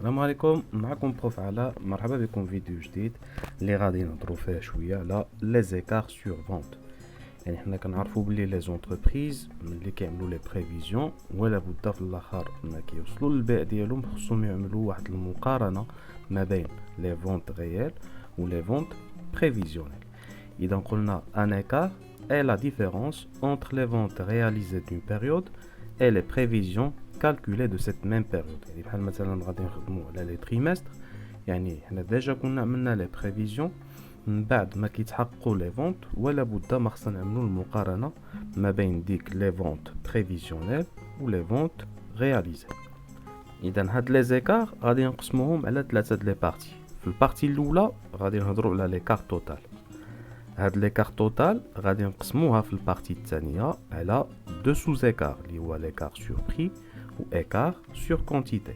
السلام عليكم، معكم بروف علاء. مرحبا بكم في فيديو جديد اللي غادي نهضروا فيه شويه على لي زيكار سور فونت. يعني حنا كنعرفوا بلي لي زونتربريز ملي كيعملوا لي بريفيزيون ولا بد في الاخر ما كيوصلوا للبيع ديالهم خصهم يعملوا واحد المقارنه ما بين لي فونت ريال و لي فونت بريفيزيونيل. اذا قلنا ان écart est la différence entre les ventes réalisées d'une période et les prévisions calculées de cette même période. يعني بحال مثلا غادي نخدموا على لي تريمستر، يعني حنا ديجا كنا عملنا لي بريفيزيون من بعد ما كيتحققوا لي فونت ولا بد ما خصنا نعملوا المقارنه ما بين ديك لي فونت بريفيزيونيل و لي فونت رياليزي. اذا هاد لي زيكار غادي نقسموهم على ثلاثه د لي بارتي. في البارتي الاولى غادي نهضروا على لي كار توتال. هاد لي كار توتال غادي نقسموها في البارتي الثانيه على دو سو زيكار اللي هو لي كار سور بري و écart sur quantité.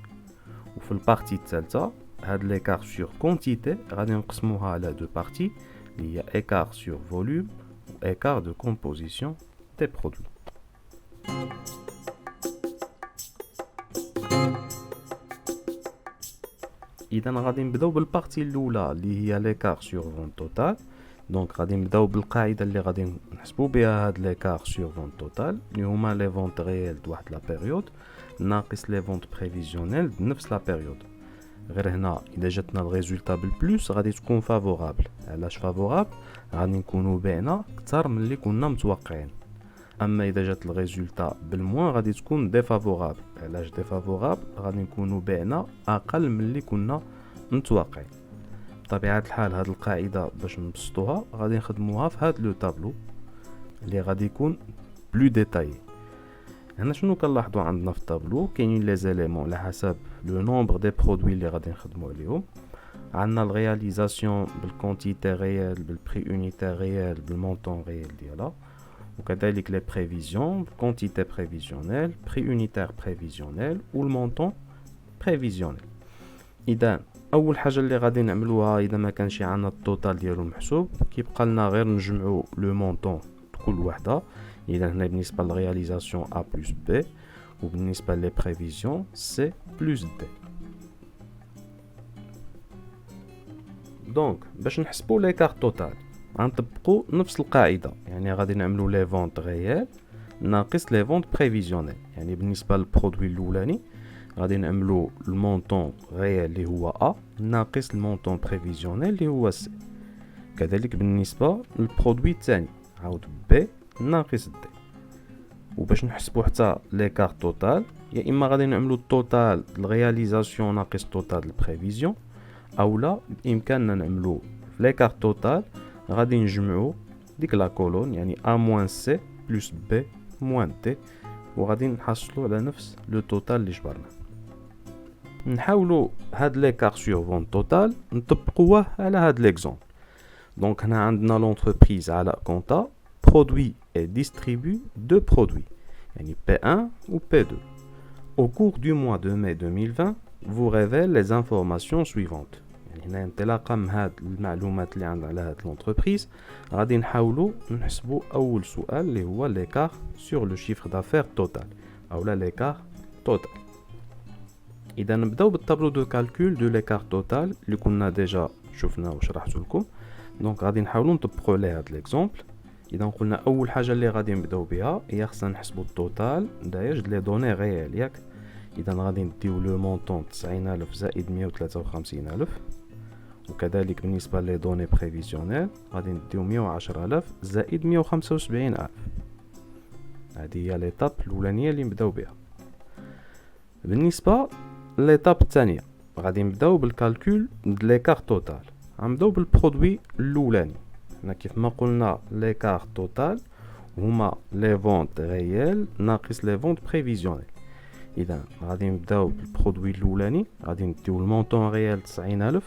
وفي البارتي الثالثه هاد l'écart sur quantité غادي نقسموها على دو بارتي اللي هي écart sur volume و écart de composition des produits. اذا غادي نبداو بالبارتي الاولى اللي هي l'écart sur vente totale. دونك غادي نبداو بالقاعده اللي غادي نحسبوا بها هاد l'écart sur vente totale اللي هما لي فونت ريال د واحد لا بيريود ناقص لي فونت بريفيزيونيل بنفس لا بيريود. غير هنا اذا جاتنا الريزولطا بالبلوس غادي تكون فافورابل. علاش فافورابل؟ غادي نكونوا بعنا اكثر من اللي كنا متوقعين. اما اذا جات الريزولطا بالموان غادي تكون ديفافورابل. علاش ديفافورابل؟ غادي نكونوا بعنا اقل من اللي كنا متوقعين. بطبيعه الحال هاد القاعده باش نبسطوها غادي نخدموها في هاد لو تابلو اللي غادي يكون بلو ديتايي. هنا شنو كنلاحظوا عندنا في الطابلو؟ كاينين لي زيليمون على حسب لو نومبر دي برودوي اللي غادي نخدموا عليهم. عندنا الرياليزاسيون بالكونتيتي ريال، بالبري يونيتير ريال، بالمونطون ريال ديالها، وكذلك لي بريفيزيون بالكونتيتي بريفيزيونيل، بري يونيتير بريفيزيونيل والمونطون بريفيزيونيل. اذا اول حاجه اللي غادي نعملوها اذا ما كانش عندنا التوتال ديالو محسوب كيبقى لنا غير نجمعوا لو مونطون كل وحده. إذا هنا بالنسبة للرياليزاسيون A plus B وبالنسبة للبريفيزيون C plus D. دونك باش نحسبو ليكار توتال غنطبقو نفس القاعدة، يعني غادي نعملو لي فونت ريال ناقص لي فونت بريفيزيونيل. يعني بالنسبة للبرودوي الأولاني غادي نعملو المونطون ريال اللي هو A ناقص المونطون بريفيزيونيل اللي هو C. كذلك بالنسبة للبرودوي الثاني عاود B ناقص دي. وباش نحسبوا حتى ليكار توتال يا اما غادي نعملوا التوتال الرياليزاسيون ناقص توتال البريفيزيون، اولا بامكاننا نعملوا في ليكار توتال غادي نجمعوا ديك لا كولون يعني ا موان سي بلس بي موان دي وغادي نحصلوا على نفس لو توتال اللي جبرنا. نحاولوا هاد ليكار سور فون توتال نطبقوه على هاد ليكزومبل. دونك هنا عندنا لونتربريز على كونتا produit et distribue deux produits, yani P1 ou P2. Au cours du mois de mai 2020, vous révèle les informations suivantes. يعني هنا انطلاقا من هاد المعلومات اللي عندنا على هاد l'entreprise غادي نحاولوا نحسبوا اول سؤال اللي هو l'écart sur le chiffre d'affaires total او لا l'écart total. اذا نبداو بالطابلو دو كالكول دو l'écart total اللي كنا ديجا شفناه وشرحته لكم. دونك غادي نحاولوا نطبقوا عليه هاد ليكزامبل. اذا قلنا اول حاجه اللي غادي نبداو بها هي خصنا نحسبوا التوتال دايج لي دوني ريال ياك. اذا غادي نديو لو مونطون 90000 زائد 153000 وكذلك بالنسبه لي دوني بريفيزيونيل غادي نديو 110000 زائد 175000. هذه هي ليطاب الاولانيه اللي نبداو بها. بالنسبه ليطاب الثانيه غادي نبداو بالكالكول د ليكار توتال. غنبداو بالبرودوي الاولاني. هنا كيف ما قلنا l'écart total هما لي فونت ريال ناقص لي فونت بريفيزيونيل. اذا غادي نبداو بالبرودوي الاولاني غادي نديو المونطون ريال 90000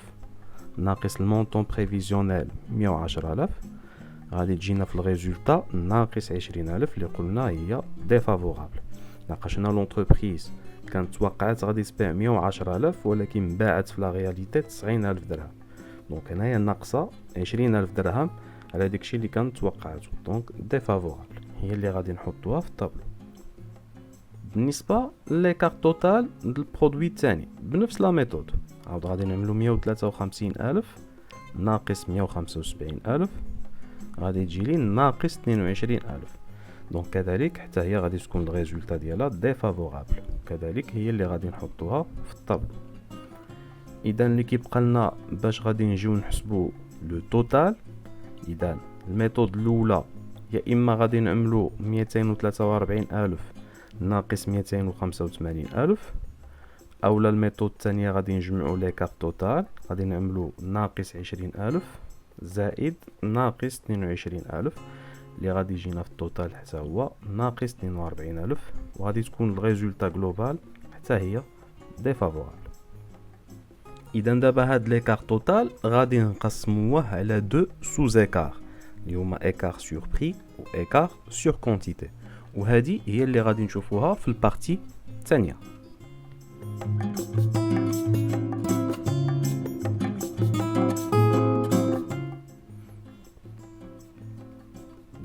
ناقص المونطون بريفيزيونيل 110000 غادي تجينا في الريزولطا ناقص 20000 اللي قلنا هي ديفافورابل. ناقشنا لونتربريز كانت توقعات غادي تبيع 110000 ولكن باعت في لا رياليتي 90000 درهم. دونك هنايا ناقصه 20000 درهم على داكشي اللي كانت توقعته. دونك ديفافورابل هي اللي غادي نحطوها في الطابلو. بالنسبة ليكار توتال للبرودوي الثاني بنفس لا ميثود، عاود غادي نعملو 153000 ناقص 175000 غادي تجي لي ناقص 22000. دونك كذلك حتى هي غادي تكون الريزولتا ديالها ديفافورابل، كذلك هي اللي غادي نحطوها في الطابلو. اذا اللي كيبقى لنا باش غادي نجيو نحسبوا لو توتال، اذا الميثود الاولى يا اما غادي نعملو 243000 ناقص 285000، اولا الميثود الثانيه غادي نجمعوا ليكار توتال، غادي نعملو ناقص 20000 زائد ناقص 22000 اللي غادي يجينا في التوتال حتى هو ناقص 42000، وغادي تكون الريزولتا جلوبال حتى هي ديفافورابل. اذا دابا هاد ليكار توتال غادي نقسموه على دو سوز ايكار اللي هما ايكار سور بري و ايكار سور كونتيتي، وهذه هي اللي غادي نشوفوها في البارتي الثانيه.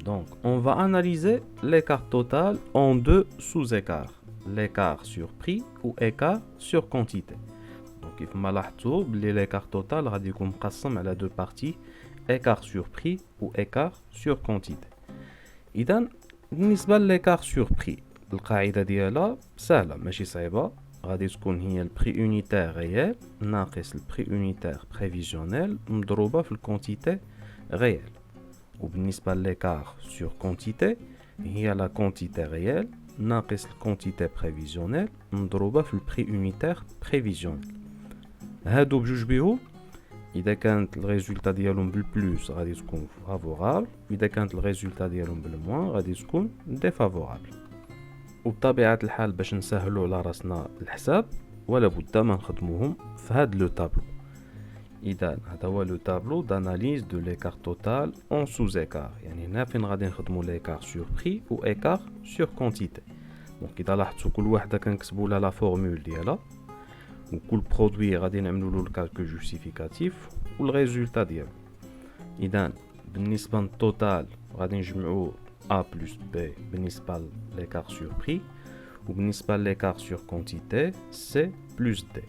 Donc, on va analyser l'écart total en deux sous-écarts, l'écart sur prix ou écart sur quantité. Donc, il faut لاحظتوا بلي l'écart total غادي يكون مقسم على deux parties, écart sur prix ou écart sur quantité. إذا بالنسبة l'écart sur prix القاعدة ديالها سهلة ماشي صعيبة، غادي تكون هي البري unitaire réel ناقص البري unitaire prévisionnel مضروبة في الكونتيتي réel. وبالنسبة لl'écart sur quantité هي la quantité réelle ناقص الكونتيتي prévisionnel مضروبة في البري unitaire prévisionnel. هادو بجوج بيهم إذا كانت الريزولتا ديالهم بالبلوس غادي تكون فافورابل، وإذا كانت الريزولتا ديالهم بالموان غادي تكون ديفافورابل. وبطبيعة الحال باش نسهلو على راسنا الحساب ولا بد ما نخدموهم في هاد لو تابلو. إذا هذا هو لو تابلو داناليز دو ليكار توتال اون سوز ايكار، يعني هنا فين غادي نخدمو ليكار سور بري و ايكار سور كونتيتي. دونك إذا لاحظتو كل وحدة كنكتبو لها لا فورمول ديالها، وكل برودوي غادي نعملو له الكالكول جوستيفيكاتيف والريزولتا ديالو. إذا بالنسبة للتوتال غادي نجمعو A plus B بالنسبة ليكار سور بري، وبالنسبة ليكار سور كونتيتي C plus D.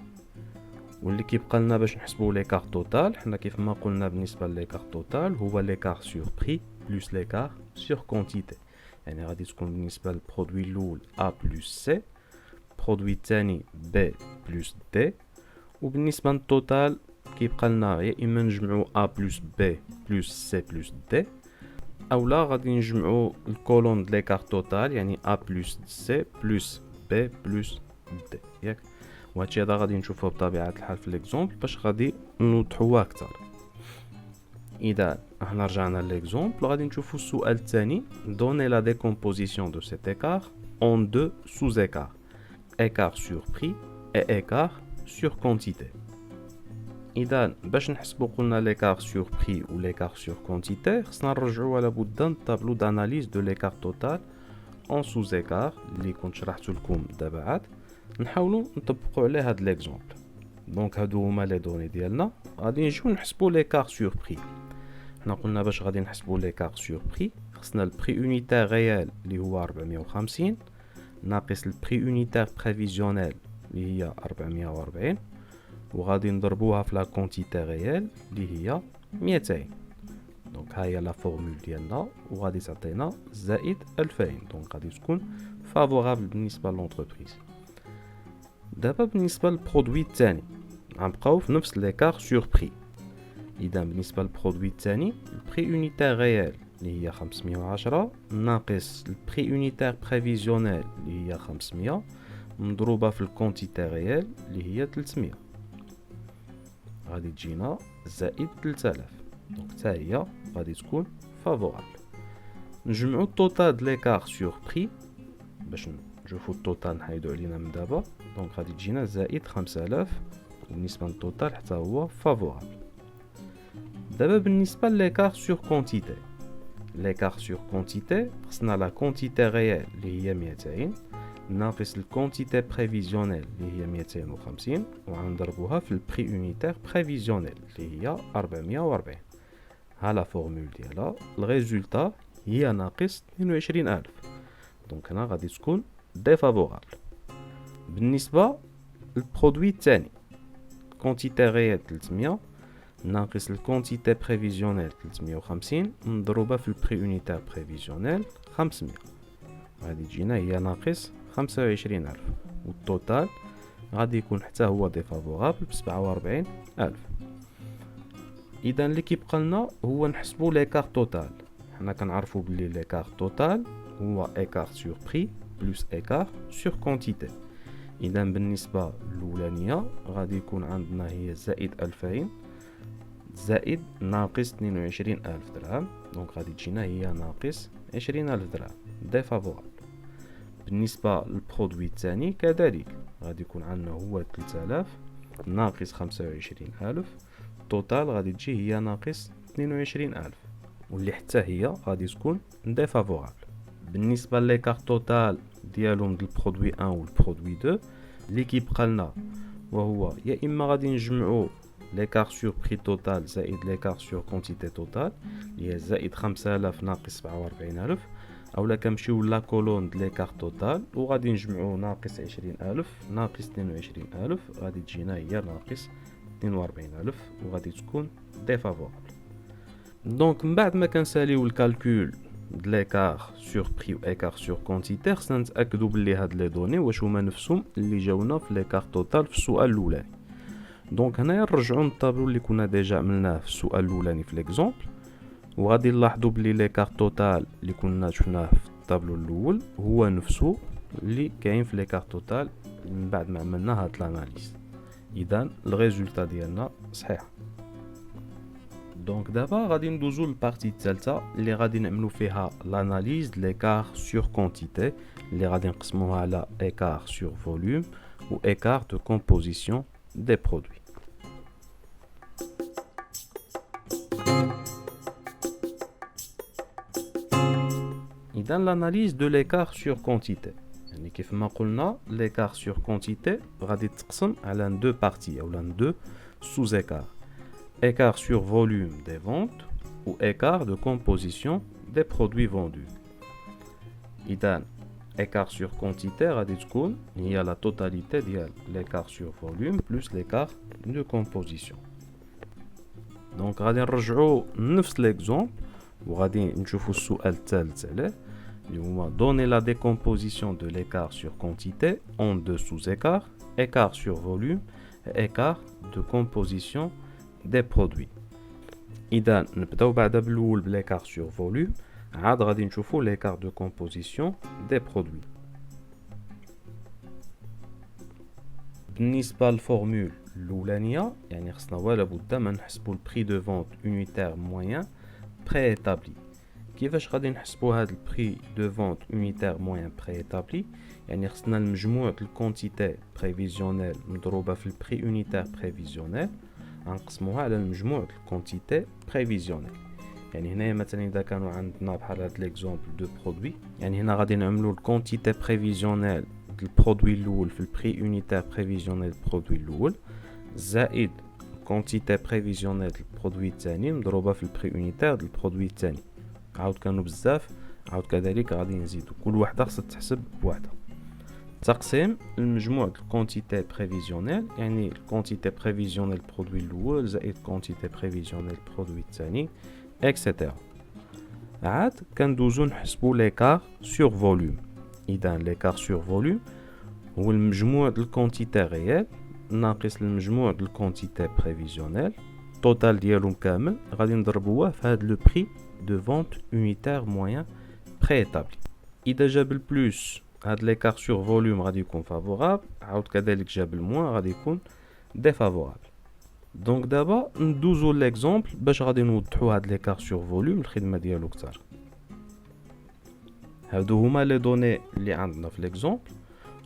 واللي كيبقى لنا باش نحسبوا ليكار توتال حنا كيف ما قلنا بالنسبة ليكار توتال هو ليكار سور بري بلس ليكار سور كونتيتي، يعني غادي تكون بالنسبة للبرودوي الأول A plus C، البرودوي الثاني B plus D، وبالنسبة للتوتال كيبقى لنا يا إما نجمعو A plus B plus C plus D، اولا غادي نجمعو الكولون د ليكار توتال يعني A plus C plus B plus D ياك. وهادشي هذا غادي نشوفوه بطبيعة الحال في ليكزومبل باش غادي نوضحوه اكثر. اذا احنا رجعنا ليكزومبل غادي نشوفو السؤال الثاني، دوني لا ديكومبوزيسيون دو سيت écart en deux sous-écarts, écart sur prix et écart sur quantité. إذا باش نحسبو قلنا ليكار سور بري و ليكار سور كونتيتي خصنا نرجعو على بد الطابلو داناليز دو ليكار توتال اون سوز ايكار اللي كنت شرحتو لكم دابا عاد نحاولو نطبقو عليه هاد ليكزومبل. دونك هادو هما لي دوني ديالنا، غادي نجيو نحسبو ليكار سور بري. حنا قلنا باش غادي نحسبو ليكار سور بري خصنا البري يونيتير ريال اللي هو 450 ناقص البري يونيتير بريفيزيونيل اللي هي 440، وغادي نضربوها في لا كونتيتي ريال اللي هي 200. دونك ها هي لا فورمول ديالنا وغادي تعطينا زائد 2000، دونك غادي تكون فافورابل بالنسبه لونتربريز. دابا بالنسبه للبرودوي الثاني غنبقاو في نفس ليكار سور بري. اذا بالنسبه للبرودوي الثاني البري يونيتير ريال اللي هي 510 ناقص البري يونيتير بريفيزيونيل اللي هي 500 مضروبه في الكونتيتي ريال اللي هي 300، غادي تجينا زائد 3000. دونك حتى هي غادي تكون فافورابل. نجمعو التوتال د ليكار سور بري باش نشوفو التوتال نحيدو علينا من دابا، دونك غادي تجينا زائد 5000، وبالنسبه للتوتال حتى هو فافورابل. دابا بالنسبه ليكار سور كونتيتي، ليكار سور كونتيتي خصنا لا كونتيتي ريال اللي هي 200 ناقص الكونتيتي بريفيزيونيل اللي هي 250 وغنضربوها في البري يونيتير بريفيزيونيل اللي هي 440. ها لا فورمول ديالها، الريزولتا هي ناقص 22000. دونك هنا غادي تكون ديفافورابل. بالنسبة للبرودوي الثاني، كونتيتي ريال 300 ناقص الكونتيتي بريفيزيونيل 350 مضروبة في البري يونيتير بريفيزيونيل 500، غادي تجينا هي ناقص 25000، والتوتال غادي يكون حتى هو ديفافورابل ب47000. اذا اللي كيبقى لنا هو نحسبوا ليكار توتال. حنا كنعرفوا بلي ليكار توتال هو ايكار سور بري بلس ايكار سور كونتيتي. اذا بالنسبه الاولانيه غادي يكون عندنا هي زائد 2000 زائد ناقص 22000 درهم، دونك غادي تجينا هي ناقص 20000 درهم ديفافورابل. بالنسبه للبرودوي الثاني كذلك غادي يكون عندنا هو 3000 ناقص 25000، التوتال غادي تجي هي ناقص 22000، واللي حتى هي غادي تكون ديفافورابل. بالنسبه ليكار توتال ديالهم ديال البرودوي 1 والبرودوي 2 اللي كيبقى لنا وهو يا اما غادي نجمعوا ليكار سور بري توتال زائد ليكار سور كونتيتي توتال اللي هي زائد 5000 ناقص 47000، اولا كنمشيو لا كولون د ليكار توتال وغادي نجمعوا ناقص 20000 ناقص 22000، غادي تجينا هي ناقص 42000 وغادي تكون ديفافورابل. دونك من بعد ما كنساليو الكالكول د ليكار سور بري و ايكار سور كونتيتي خصنا نتاكدوا بلي هاد لي دوني واش هما نفسهم اللي جاونا في ليكار توتال في السؤال الاولاني. دونك هنايا نرجعوا للطابلو اللي كنا ديجا عملناه في السؤال الاولاني في ليكزامبل، وغادي نلاحظوا بلي ليكار توتال اللي كنا شفناه في الطابلو الاول هو نفسه اللي كاين في ليكار توتال من بعد ما عملنا هاد لاناليز. اذا الريزولطا ديالنا صحيح. دونك دابا غادي ندوزو للبارتي الثالثه اللي غادي نعملو فيها لاناليز ليكار سور كونتيتي اللي غادي نقسموها على ايكار سور فوليوم و ايكار دو كومبوزيسيون دي برودوي. اذا لاناليز دو ليكار سور كونتيتي يعني كيف ما قلنا ليكار سور كونتيتي غادي تقسم على دو بارتي اولا دو سوز ايكار، écart sur volume des ventes ou écart de composition des produits vendus. إذا écart sur quantité غادي تكون هي la totalité ديال l'écart sur volume plus l'écart de composition. دونك غادي نرجعوا نفس l'exemple وغادي نشوفوا السؤال الثالث عليه اللي هو donner la décomposition de l'écart sur quantité en deux sous-écarts, écart sur volume et écart de composition des produits. إذا نبداو بعدا بالأول بليكار سور فوليوم، عاد غادي نشوفو ليكار دو كومبوزيسيون دي برودوي. بالنسبة للفورمول الأولانية يعني خصنا ولا بد ما نحسبو البري دو فونت يونيتير موين بري إيتابلي. كيفاش غادي نحسبو هاد البري دو فونت يونيتير موين بري إيتابلي؟ يعني خصنا المجموع الكونتيتي بريفيزيونيل مضروبة في البري يونيتير بريفيزيونيل غنقسموها على المجموع الكونتيتي بريفيزيونيل. يعني هنايا مثلا اذا كانوا عندنا بحال هاد ليكزامبل دو برودوي، يعني هنا غادي نعملوا الكونتيتي بريفيزيونيل ديال البرودوي الاول في البري يونيتير بريفيزيونيل البرودوي الاول زائد كونتيتي بريفيزيونيل ديال البرودوي الثاني مضروبه في البري يونيتير ديال البرودوي الثاني. عاود كانوا بزاف، عاود كذلك غادي نزيدوا كل وحده خصها تحسب بوحدها. تقسيم المجموع الكونتيتي بريفيزيونيل يعني الكونتيتي بريفيزيونيل برودوي الاول زائد كونتيتي بريفيزيونيل برودوي الثاني اكسيتيرا. عاد كندوزو نحسبو ليكار سور فوليوم. اذا ليكار سور فوليوم هو المجموع ديال الكونتيتي ريال ناقص المجموع ديال الكونتيتي بريفيزيونيل، التوتال ديالهم كامل غادي نضربوه في هاد لو بري دو فونت يونيتير موين بري ايتابلي. اذا جاب البلوس هاد ليكار سور فوليوم غادي يكون فافورابل، عاود كذلك جاب الموان غادي يكون ديفافورابل. دونك دابا ندوزو ليكزامبل باش غادي نوضحوا هاد ليكار سور فوليوم الخدمه ديالو كتر. هادو هما لي دوني اللي عندنا في ليكزامبل،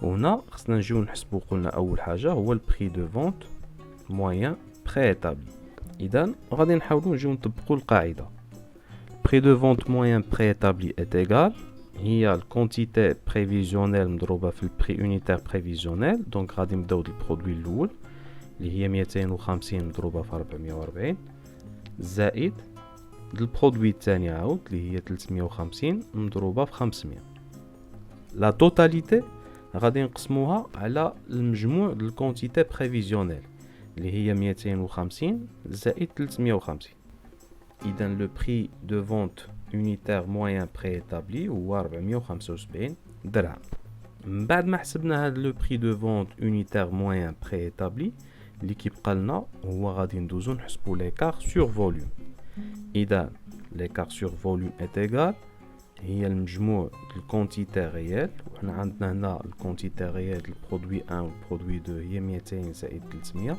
وهنا خصنا نجيو نحسبو قلنا اول حاجه هو البري دو فونت موين بري ايتابلي. اذا غادي نحاولوا نجيو نطبقوا القاعده بري دو فونت موين بري ايتابلي est égal هي الكونتيتي بريفيزيونيل مضروبه في البري يونيتير بريفيزيونيل. دونك غادي نبداو بالبرودوي الاول اللي هي 250 مضروبه في 440 زائد البرودوي الثاني عاود اللي هي 350 مضروبه في 500. لا توتاليتي غادي نقسموها على المجموع ديال الكونتيتي بريفيزيونيل اللي هي 250 زائد 350. اذا لو بري دو فونت unitaire moyen préétabli هو 475 درهم. من بعد ما حسبنا هذا لو بري دو فونت unitaire moyen préétabli اللي كيبقى لنا هو غادي ندوزو نحسبو l'écart sur volume. اذا l'écart sur volume est égal هي المجموع الكونتيتي ريال، وحنا عندنا هنا الكونتيتي ريال البرودوي 1 والبرودوي 2 هي 200 زائد 300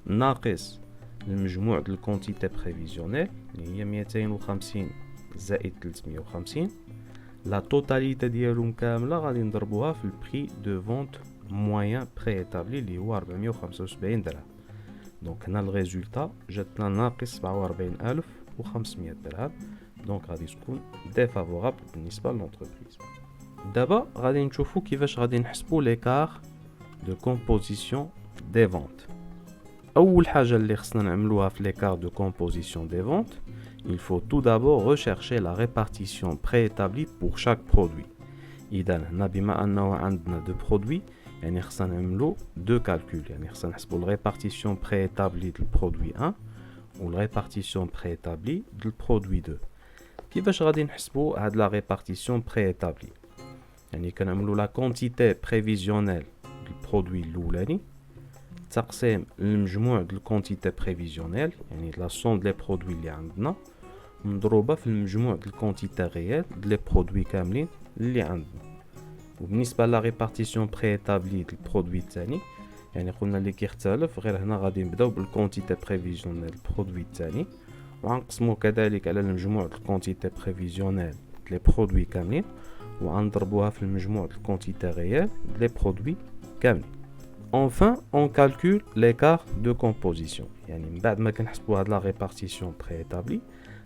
ناقص المجموع ديال الكونتيتي بريفيزيونيل اللي هي 250 زائد 350. لا توتاليتي ديالهم كامله غادي نضربوها في البري دو فونت موين بري ايتابلي اللي هو 475 درهم. دونك هنا الريزولتا جاتنا ناقص 47500 درهم. دونك غادي تكون ديفافورابل بالنسبه للونتربريز. دابا غادي نشوفوا كيفاش غادي نحسبوا ليكار دو كومبوزيسيون دي فونت. اول حاجه اللي خصنا نعملوها في l'écart de composition des ventes, il faut tout d'abord rechercher la répartition préétablie pour chaque produit. اذا هنا بما انه عندنا دو برودوي يعني خصنا نعملو دو كالكول، يعني خصنا نحسبوا الريبارتيسيون بريétablie ديال البرودوي 1 والريبارتيسيون بريétablie ديال البرودوي 2. كيفاش غادي نحسبوا هاد لا ريبارتيسيون بريétablie؟ يعني كنعملو لا كونتيتي بريفيزيونيل ديال البرودوي الاولاني تقسيم المجموع ديال الكونتيتي بريفيزيونيل يعني لا سون ديال لي برودوي اللي عندنا مضروبه في المجموع ديال الكونتيتي ريال ديال لي برودوي كاملين اللي عندنا. وبالنسبه لا ريبارتيسيون بريétablie ديال البرودوي الثاني يعني قلنا اللي كيختلف غير هنا غادي نبداو بالكونتيتي بريفيزيونيل البرودوي الثاني وغنقسمو كذلك على المجموع ديال الكونتيتي بريفيزيونيل ديال لي برودوي كاملين وغنضربوها في المجموع ديال الكونتيتي ريال ديال لي برودوي كاملين. Enfin, on calcule l'écart de composition. يعني من بعد ما كنحسبوا هاد لا ريبارتيسيون بريétablie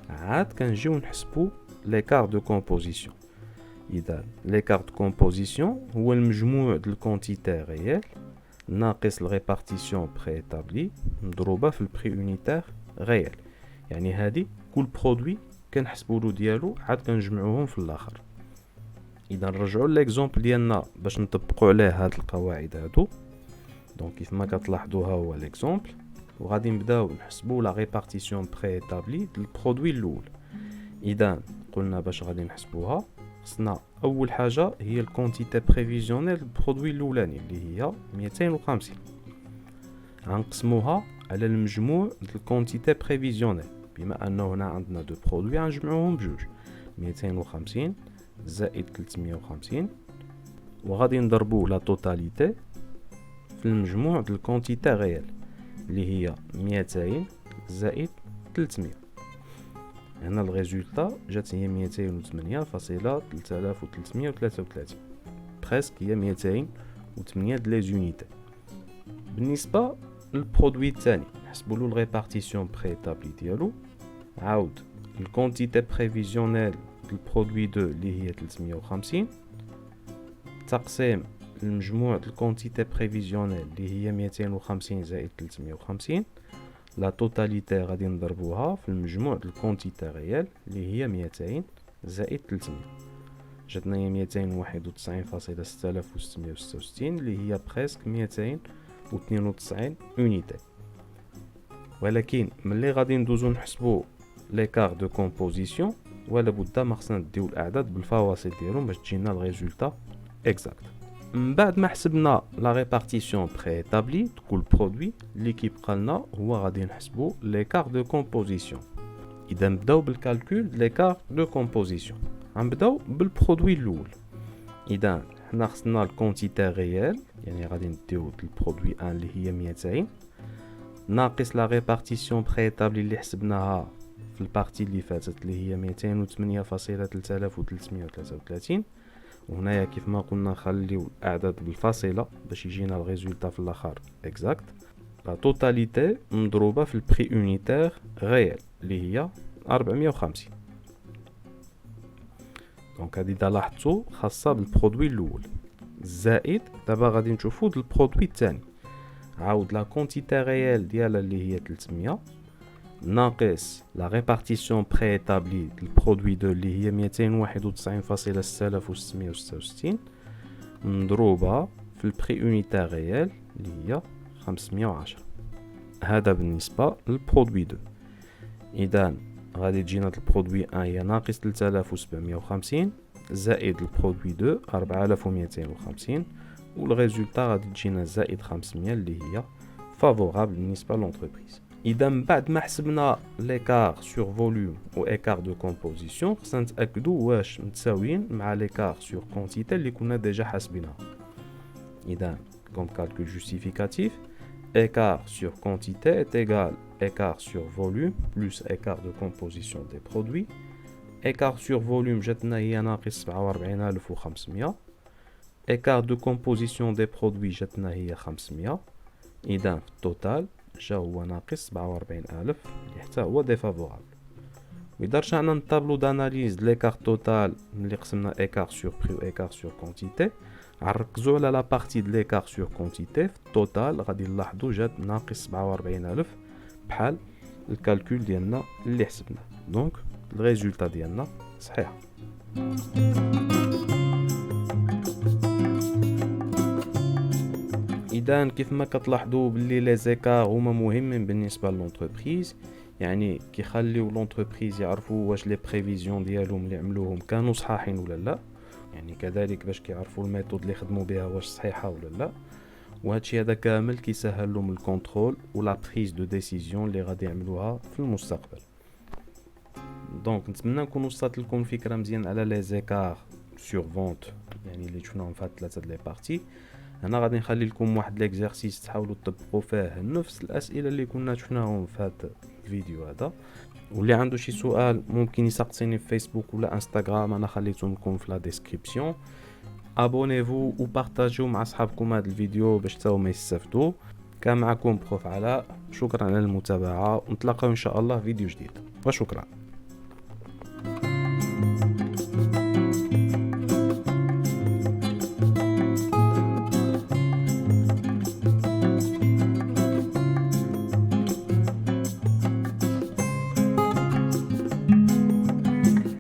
عاد كنجيو نحسبوا l'écart de composition. إذا l'écart de composition هو المجموع ديال الكونتيتي ريال ناقص الريبارتيسيون بريétablie مضروبه في البري يونيتير ريال. يعني هادي كل برودوي كنحسبوا له ديالو عاد كنجمعوهم في الاخر. اذا نرجعوا ليكزامبل ديالنا باش نطبقوا عليه هاد القواعد هادو. دونك كيف ما كتلاحظوها هو ليكزامبل وغادي نبداو نحسبوا لا ريبارتيسيون بريétablie ديال البرودوي الاول. اذا قلنا باش غادي نحسبوها خصنا اول حاجه هي الكونتيتي بريفيزيونيل ديال البرودوي الاولاني اللي هي 250 غنقسموها على المجموع ديال الكونتيتي بريفيزيونيل بما انه هنا عندنا دو برودوي غنجمعوهم بجوج 250 زائد 350 وغادي نضربوا لا توتاليتي في المجموع ديال الكونتيتي ريال اللي هي 200 زائد 300. هنا الريزولتا جات هي 208.3333 بريسك هي 208 ديال لي زونيتي. بالنسبه للبرودوي الثاني نحسبوا له الريبارتيسيون بريétablie ديالو عاود الكونتيتي بريفيزيونيل ديال البرودوي 2 اللي هي 350 تقسيم المجموع ديال الكونتيتي بريفيزيونيل اللي هي 250 زائد 350. لا توتاليتي غادي نضربوها في المجموع ديال الكونتيتي ريال اللي هي 200 زائد 300 جاتنا هي 291.6666 اللي هي بريسك 292 يونيتي. ولكن ملي غادي ندوزو نحسبو l'écart de composition ولا بد ما خصنا نديو الاعداد بالفواصل ديالهم باش تجينا الريزولتا اكزاكت. من بعد ما حسبنا لا ريبارتيسيون بريétablie كل برودوي اللي كيبقى لنا هو غادي نحسبوا l'écart de composition. اذا نبداو بالكالكول l'écart de composition. غنبداو بالبرودوي الاول. اذا حنا خصنا الكونتيتي ريال يعني غادي نديو البرودوي 1 اللي هي 200 ناقص لا ريبارتيسيون بريétablie اللي حسبناها في البارتي اللي فاتت اللي هي 208.3333 وهنايا كيف ما قلنا نخليو الاعداد بالفاصله باش يجينا الريزولتا في الاخر اكزاكت. لا توتاليتي مضروبه في البري يونيتير ريال اللي هي 450. دونك هادي اذا لاحظتوا خاصه بالبرودوي الاول زائد دابا غادي نشوفوا ديال البرودوي الثاني عاود لا كونتيتي ريال ديالها اللي هي 300 ناقص لا ريبارتيسيون بريétablie ديال البرودوي 2 اللي هي 291.6666 مضروبة في البري اونيتير ريال اللي هي 510. هذا بالنسبة للبرودوي 2. اذا غادي تجينا البرودوي 1 هي ناقص 3750 زائد البرودوي 2 4250 والريزولتا غادي تجينا زائد 500 اللي هي فافورابل بالنسبة لونتربريز. اذا بعد ما حسبنا ليكار سور فوليوم و ايكار دو كومبوزيسيون خصنا نتاكدوا واش متساويين مع ليكار سور كونتيتي اللي كنا ديجا حاسبينها. اذا كوم كالكول جوستيفيكاتيف écart sur quantité est égal écart sur volume plus écart de composition des produits. Écart sur volume جاتنا هي ناقص 47500. Écart de composition des produits جاتنا هي 500. إذا في التوتال جا هو ناقص 47000 اللي حتى هو ديفافورابل. وإذا رجعنا للطابلو داناليز ليكار توتال ملي قسمنا écart sur prix و écart sur quantité نركزو على لا بارتي د ليكار سور كونتيتي. في التوتال غادي نلاحظوا جات ناقص 47000 بحال الكالكول ديالنا اللي حسبناه. دونك الريزولتا ديالنا صحيح. اذا كيف ما كتلاحظوا باللي لي زيكار هما مهمين بالنسبه للونتربريز، يعني كيخليو لونتربريز يعرفوا واش لي بريفيزيون ديالهم اللي عملوهم كانوا صحاحين ولا لا، يعني كذلك باش كيعرفوا الميثود اللي خدموا بها واش صحيحه ولا لا. وهادشي هذا كامل كيسهل لهم الكونترول ولا بريز دو ديسيزيون اللي غادي يعملوها في المستقبل. دونك نتمنى نكون وصلت لكم فكره مزيان على لي زيكار سور فونت يعني اللي شفناهم في هاد ثلاثه لي بارتي. انا غادي نخلي لكم واحد ليكزارسيس تحاولوا تطبقوا فيه نفس الاسئله اللي كنا شفناهم في هاد الفيديو هذا. واللي عنده شي سؤال ممكن يسقسيني في فيسبوك ولا انستغرام، انا خليتهم لكم في لا ديسكريبسيون. ابونيفو وبارطاجيو مع اصحابكم هذا الفيديو باش تاو ما يستافدوا. كان معكم بروف علاء، شكرا على المتابعه ونتلاقاو ان شاء الله في فيديو جديد وشكرا.